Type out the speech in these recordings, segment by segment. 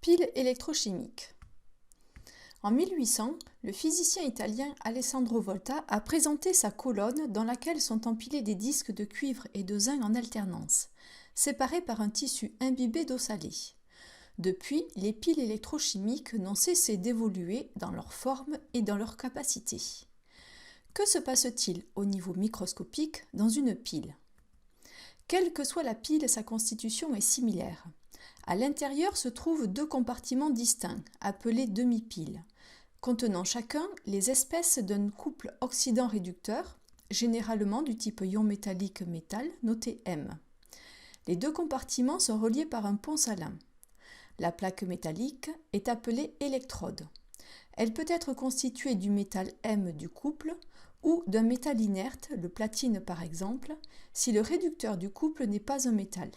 Piles électrochimiques. En 1800, le physicien italien Alessandro Volta a présenté sa colonne dans laquelle sont empilés des disques de cuivre et de zinc en alternance, séparés par un tissu imbibé d'eau salée. Depuis, les piles électrochimiques n'ont cessé d'évoluer dans leur forme et dans leur capacité. Que se passe-t-il au niveau microscopique dans une pile ? Quelle que soit la pile, sa constitution est similaire. À l'intérieur se trouvent deux compartiments distincts, appelés demi-piles, contenant chacun les espèces d'un couple oxydant-réducteur, généralement du type ion métallique métal, noté M. Les deux compartiments sont reliés par un pont salin. La plaque métallique est appelée électrode. Elle peut être constituée du métal M du couple ou d'un métal inerte, le platine par exemple, si le réducteur du couple n'est pas un métal.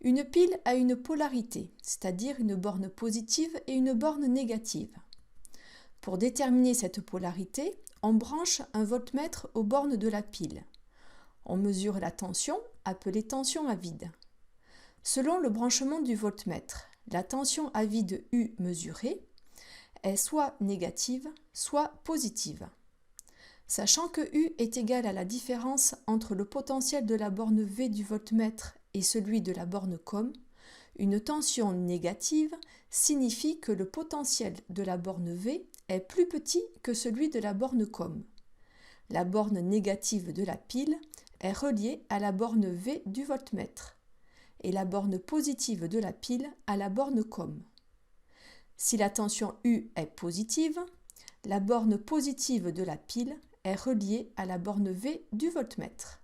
Une pile a une polarité, c'est-à-dire une borne positive et une borne négative. Pour déterminer cette polarité, on branche un voltmètre aux bornes de la pile. On mesure la tension, appelée tension à vide. Selon le branchement du voltmètre, la tension à vide U mesurée est soit négative, soit positive. Sachant que U est égal à la différence entre le potentiel de la borne V du voltmètre et celui de la borne COM, une tension négative signifie que le potentiel de la borne V est plus petit que celui de la borne COM. La borne négative de la pile est reliée à la borne V du voltmètre et la borne positive de la pile à la borne COM. Si la tension U est positive, la borne positive de la pile est reliée à la borne V du voltmètre.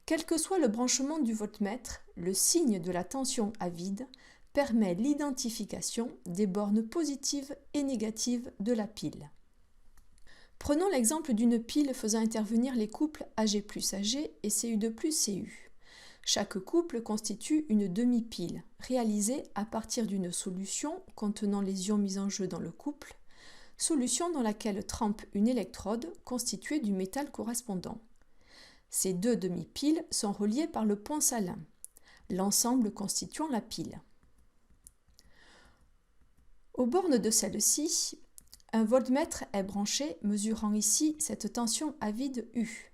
Quel que soit le branchement du voltmètre, le signe de la tension à vide permet l'identification des bornes positives et négatives de la pile. Prenons l'exemple d'une pile faisant intervenir les couples Ag plus Ag et Cu2 plus Cu. Chaque couple constitue une demi-pile, réalisée à partir d'une solution contenant les ions mis en jeu dans le couple, solution dans laquelle trempe une électrode constituée du métal correspondant. Ces deux demi-piles sont reliées par le pont salin, l'ensemble constituant la pile. Aux bornes de celle-ci, un voltmètre est branché, mesurant ici cette tension à vide U.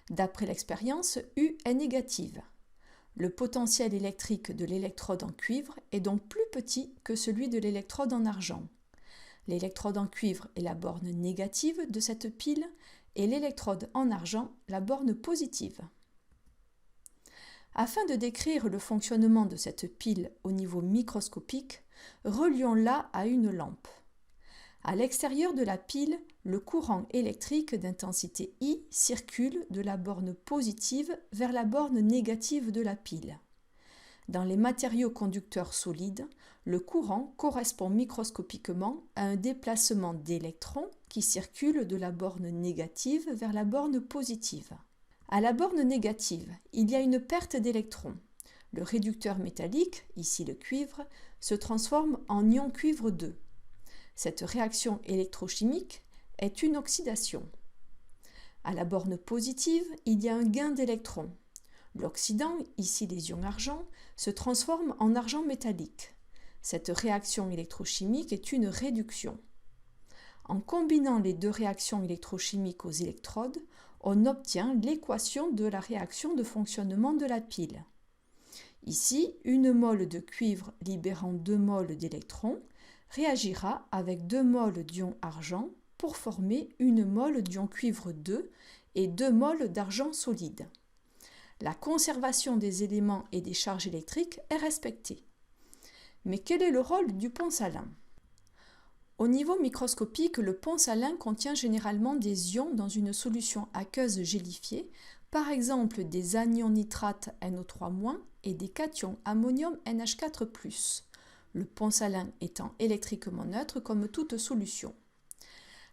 D'après l'expérience, U est négative. Le potentiel électrique de l'électrode en cuivre est donc plus petit que celui de l'électrode en argent. L'électrode en cuivre est la borne négative de cette pile et l'électrode en argent la borne positive. Afin de décrire le fonctionnement de cette pile au niveau microscopique, relions-la à une lampe. À l'extérieur de la pile, le courant électrique d'intensité I circule de la borne positive vers la borne négative de la pile. Dans les matériaux conducteurs solides, le courant correspond microscopiquement à un déplacement d'électrons qui circulent de la borne négative vers la borne positive. À la borne négative, il y a une perte d'électrons. Le réducteur métallique, ici le cuivre, se transforme en ion cuivre 2. Cette réaction électrochimique est une oxydation. À la borne positive, il y a un gain d'électrons. L'oxydant, ici les ions argent, se transforme en argent métallique. Cette réaction électrochimique est une réduction. En combinant les deux réactions électrochimiques aux électrodes, on obtient l'équation de la réaction de fonctionnement de la pile. Ici, une mole de cuivre libérant 2 moles d'électrons réagira avec 2 moles d'ion argent pour former une mole d'ion cuivre 2 et 2 moles d'argent solide. La conservation des éléments et des charges électriques est respectée. Mais quel est le rôle du pont salin ? Au niveau microscopique, le pont salin contient généralement des ions dans une solution aqueuse gélifiée, par exemple des anions nitrates NO3- et des cations ammonium NH4+, le pont salin étant électriquement neutre comme toute solution.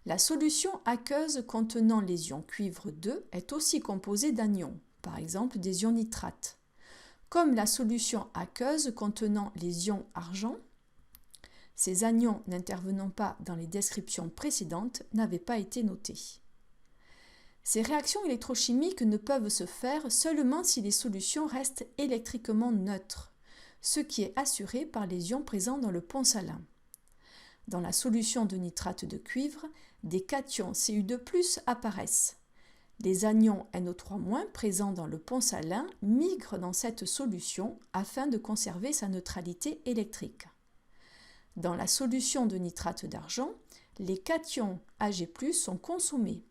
La solution aqueuse contenant les ions cuivre 2 est aussi composée d'anions, par exemple des ions nitrates. Comme la solution aqueuse contenant les ions argent, ces anions n'intervenant pas dans les descriptions précédentes n'avaient pas été notés. Ces réactions électrochimiques ne peuvent se faire seulement si les solutions restent électriquement neutres. ce qui est assuré par les ions présents dans le pont salin. Dans la solution de nitrate de cuivre, des cations Cu2+ apparaissent. Les anions NO3- présents dans le pont salin migrent dans cette solution afin de conserver sa neutralité électrique. Dans la solution de nitrate d'argent, les cations Ag+ sont consommés.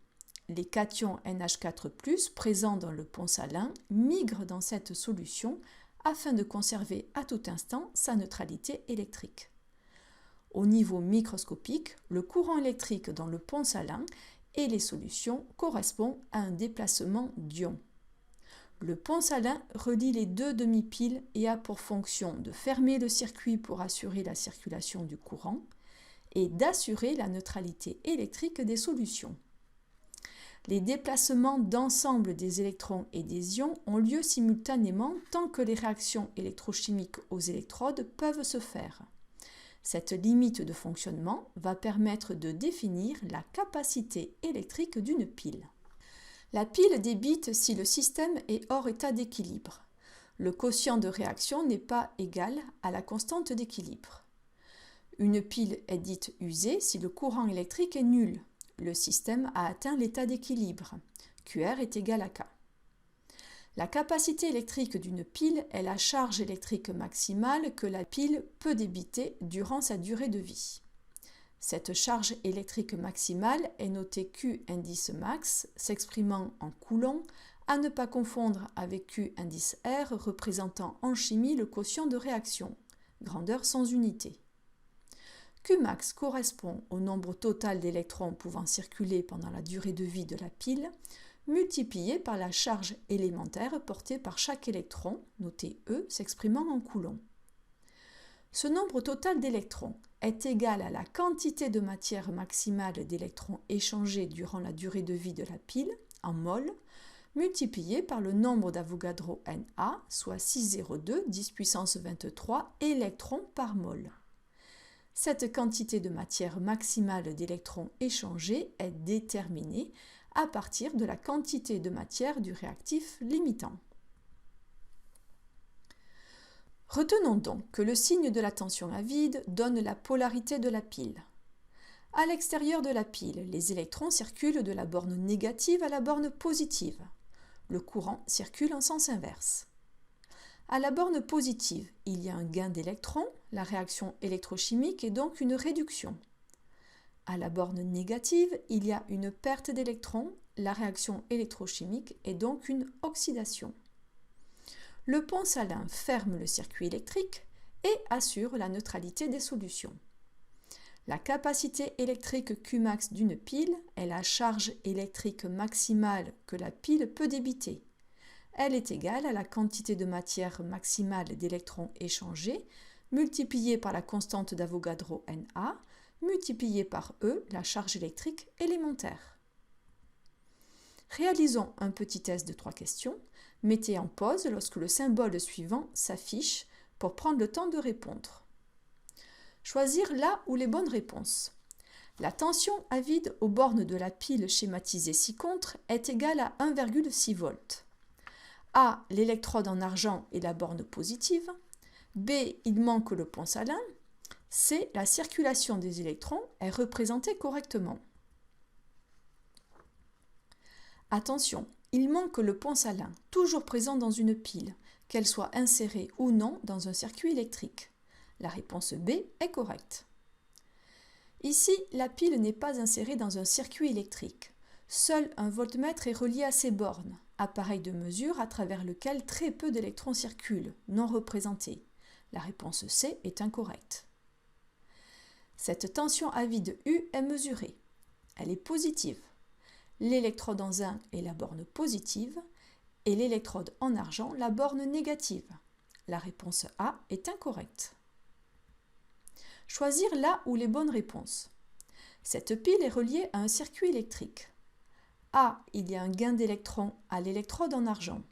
Les cations NH4+, présents dans le pont salin, migrent dans cette solution afin de conserver à tout instant sa neutralité électrique. Au niveau microscopique, le courant électrique dans le pont salin et les solutions correspond à un déplacement d'ions. Le pont salin relie les deux demi-piles et a pour fonction de fermer le circuit pour assurer la circulation du courant et d'assurer la neutralité électrique des solutions. Les déplacements d'ensemble des électrons et des ions ont lieu simultanément tant que les réactions électrochimiques aux électrodes peuvent se faire. Cette limite de fonctionnement va permettre de définir la capacité électrique d'une pile. La pile débite si le système est hors état d'équilibre. Le quotient de réaction n'est pas égal à la constante d'équilibre. Une pile est dite usée si le courant électrique est nul. Le système a atteint l'état d'équilibre. QR est égal à K. La capacité électrique d'une pile est la charge électrique maximale que la pile peut débiter durant sa durée de vie. Cette charge électrique maximale est notée Q indice max, s'exprimant en coulombs, à ne pas confondre avec Q indice R représentant en chimie le quotient de réaction, grandeur sans unité. Qmax correspond au nombre total d'électrons pouvant circuler pendant la durée de vie de la pile, multiplié par la charge élémentaire portée par chaque électron, noté E, s'exprimant en coulombs. Ce nombre total d'électrons est égal à la quantité de matière maximale d'électrons échangés durant la durée de vie de la pile, en mol, multiplié par le nombre d'Avogadro Na, soit 602 10 puissance 23 électrons par mol. Cette quantité de matière maximale d'électrons échangés est déterminée à partir de la quantité de matière du réactif limitant. Retenons donc que le signe de la tension à vide donne la polarité de la pile. À l'extérieur de la pile, les électrons circulent de la borne négative à la borne positive. Le courant circule en sens inverse. À la borne positive, il y a un gain d'électrons, la réaction électrochimique est donc une réduction. À la borne négative, il y a une perte d'électrons, la réaction électrochimique est donc une oxydation. Le pont salin ferme le circuit électrique et assure la neutralité des solutions. La capacité électrique Qmax d'une pile est la charge électrique maximale que la pile peut débiter. Elle est égale à la quantité de matière maximale d'électrons échangés multipliée par la constante d'Avogadro Na multipliée par E, la charge électrique élémentaire. Réalisons un petit test de 3 questions. Mettez en pause lorsque le symbole suivant s'affiche pour prendre le temps de répondre. Choisir la ou les bonnes réponses. La tension à vide aux bornes de la pile schématisée ci-contre est égale à 1,6 volts. A. L'électrode en argent est la borne positive. B. Il manque le pont salin. C. La circulation des électrons est représentée correctement. Attention, il manque le pont salin, toujours présent dans une pile, qu'elle soit insérée ou non dans un circuit électrique. La réponse B est correcte. Ici, la pile n'est pas insérée dans un circuit électrique. Seul un voltmètre est relié à ces bornes, appareil de mesure à travers lequel très peu d'électrons circulent, non représentés. La réponse C est incorrecte. Cette tension à vide U est mesurée. Elle est positive. L'électrode en zinc est la borne positive et l'électrode en argent la borne négative. La réponse A est incorrecte. Choisir la ou les bonnes réponses. Cette pile est reliée à un circuit électrique. A. Il y a un gain d'électrons à l'électrode en argent.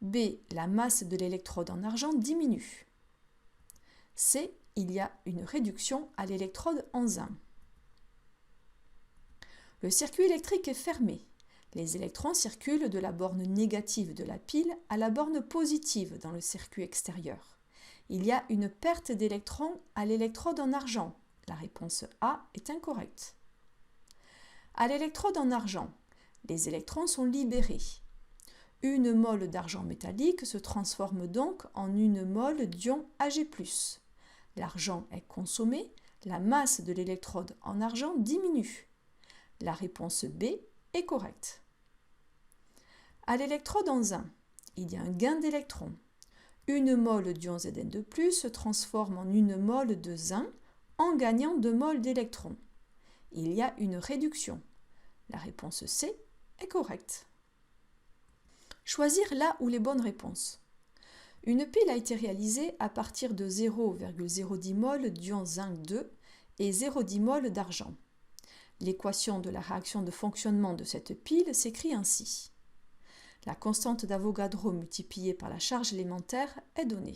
B. La masse de l'électrode en argent diminue. C. Il y a une réduction à l'électrode en zinc. Le circuit électrique est fermé. Les électrons circulent de la borne négative de la pile à la borne positive dans le circuit extérieur. Il y a une perte d'électrons à l'électrode en argent. La réponse A est incorrecte. À l'électrode en argent, les électrons sont libérés. Une mole d'argent métallique se transforme donc en une mole d'ion Ag+. L'argent est consommé, la masse de l'électrode en argent diminue. La réponse B est correcte. À l'électrode en zinc, il y a un gain d'électrons. Une mole d'ion Zn2+, se transforme en une mole de zinc en gagnant 2 moles d'électrons. Il y a une réduction. La réponse C est correcte. Choisir la ou les bonnes réponses. Une pile a été réalisée à partir de 0,010 mol d'ion zinc 2 et 0,10 mol d'argent. L'équation de la réaction de fonctionnement de cette pile s'écrit ainsi. La constante d'Avogadro multipliée par la charge élémentaire est donnée.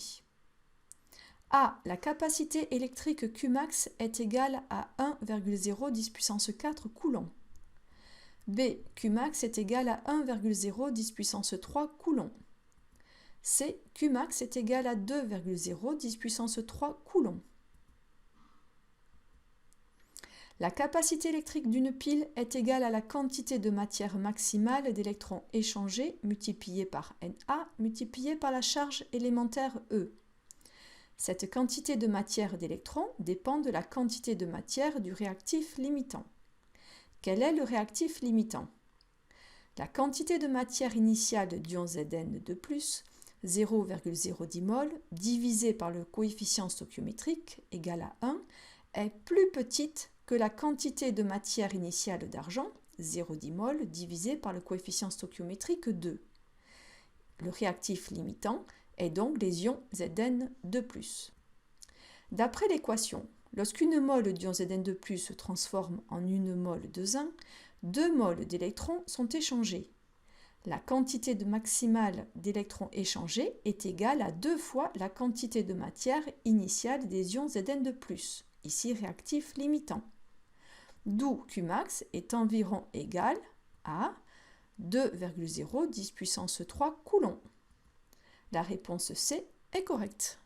A. La capacité électrique Qmax est égale à 1,010 puissance 4 coulombs. B. Qmax est égal à 1,010 puissance 3 coulombs. C. Qmax est égal à 2,010 puissance 3 coulombs. La capacité électrique d'une pile est égale à la quantité de matière maximale d'électrons échangés multipliée par Na multipliée par la charge élémentaire E. Cette quantité de matière d'électrons dépend de la quantité de matière du réactif limitant. Quel est le réactif limitant? La quantité de matière initiale d'ion Zn2+, 0,010 mol, divisée par le coefficient stoichiométrique, égal à 1, est plus petite que la quantité de matière initiale d'argent, 0,10 mol, divisée par le coefficient stoichiométrique 2. Le réactif limitant est donc les ions Zn2+. D'après l'équation, lorsqu'une mole d'ion Zn2+, se transforme en une mole de zinc, 2 moles d'électrons sont échangés. La quantité maximale d'électrons échangés est égale à 2 fois la quantité de matière initiale des ions Zn2+, ici réactif limitant. D'où Qmax est environ égal à 2,010 puissance 3 coulombs. La réponse C est correcte.